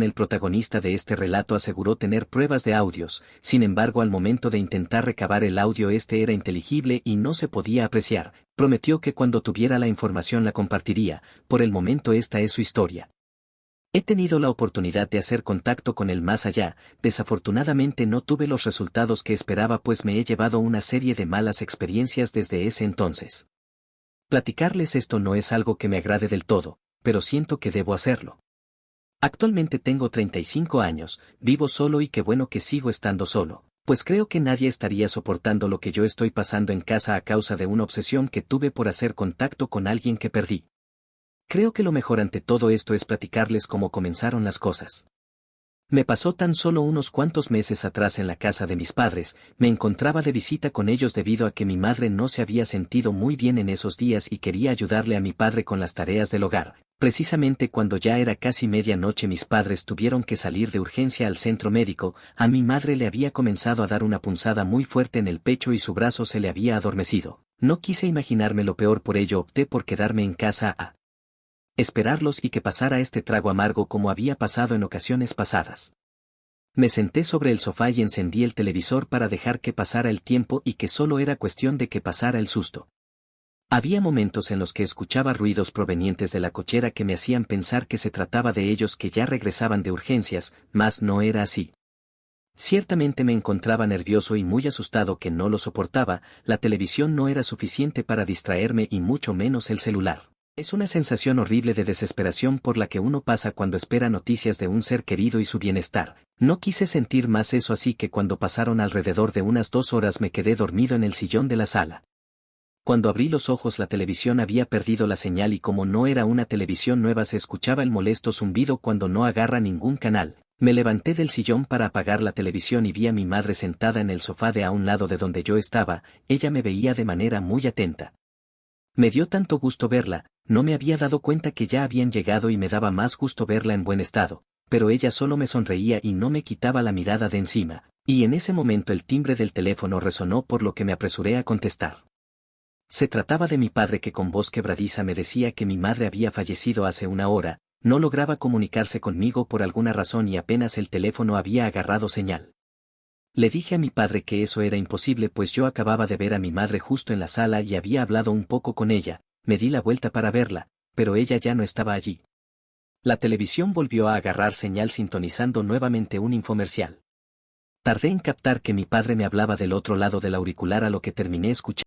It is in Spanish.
El protagonista de este relato aseguró tener pruebas de audios, sin embargo al momento de intentar recabar el audio este era inteligible y no se podía apreciar. Prometió que cuando tuviera la información la compartiría. Por el momento esta es su historia. He tenido la oportunidad de hacer contacto con el más allá, desafortunadamente no tuve los resultados que esperaba pues me he llevado una serie de malas experiencias desde ese entonces. Platicarles esto no es algo que me agrade del todo, pero siento que debo hacerlo. Actualmente tengo 35 años, vivo solo y qué bueno que sigo estando solo, pues creo que nadie estaría soportando lo que yo estoy pasando en casa a causa de una obsesión que tuve por hacer contacto con alguien que perdí. Creo que lo mejor ante todo esto es platicarles cómo comenzaron las cosas. Me pasó tan solo unos cuantos meses atrás en la casa de mis padres, me encontraba de visita con ellos debido a que mi madre no se había sentido muy bien en esos días y quería ayudarle a mi padre con las tareas del hogar. Precisamente cuando ya era casi medianoche mis padres tuvieron que salir de urgencia al centro médico, a mi madre le había comenzado a dar una punzada muy fuerte en el pecho y su brazo se le había adormecido. No quise imaginarme lo peor, por ello opté por quedarme en casa a esperarlos y que pasara este trago amargo como había pasado en ocasiones pasadas. Me senté sobre el sofá y encendí el televisor para dejar que pasara el tiempo y que solo era cuestión de que pasara el susto. Había momentos en los que escuchaba ruidos provenientes de la cochera que me hacían pensar que se trataba de ellos que ya regresaban de urgencias, mas no era así. Ciertamente me encontraba nervioso y muy asustado que no lo soportaba, la televisión no era suficiente para distraerme y mucho menos el celular. Es una sensación horrible de desesperación por la que uno pasa cuando espera noticias de un ser querido y su bienestar. No quise sentir más eso así que cuando pasaron alrededor de unas 2 horas me quedé dormido en el sillón de la sala. Cuando abrí los ojos la televisión había perdido la señal y como no era una televisión nueva se escuchaba el molesto zumbido cuando no agarra ningún canal. Me levanté del sillón para apagar la televisión y vi a mi madre sentada en el sofá de a un lado de donde yo estaba, ella me veía de manera muy atenta. Me dio tanto gusto verla, no me había dado cuenta que ya habían llegado y me daba más gusto verla en buen estado, pero ella solo me sonreía y no me quitaba la mirada de encima, y en ese momento el timbre del teléfono resonó por lo que me apresuré a contestar. Se trataba de mi padre que con voz quebradiza me decía que mi madre había fallecido hace una hora, no lograba comunicarse conmigo por alguna razón y apenas el teléfono había agarrado señal. Le dije a mi padre que eso era imposible pues yo acababa de ver a mi madre justo en la sala y había hablado un poco con ella, me di la vuelta para verla, pero ella ya no estaba allí. La televisión volvió a agarrar señal sintonizando nuevamente un infomercial. Tardé en captar que mi padre me hablaba del otro lado del auricular a lo que terminé escuchando.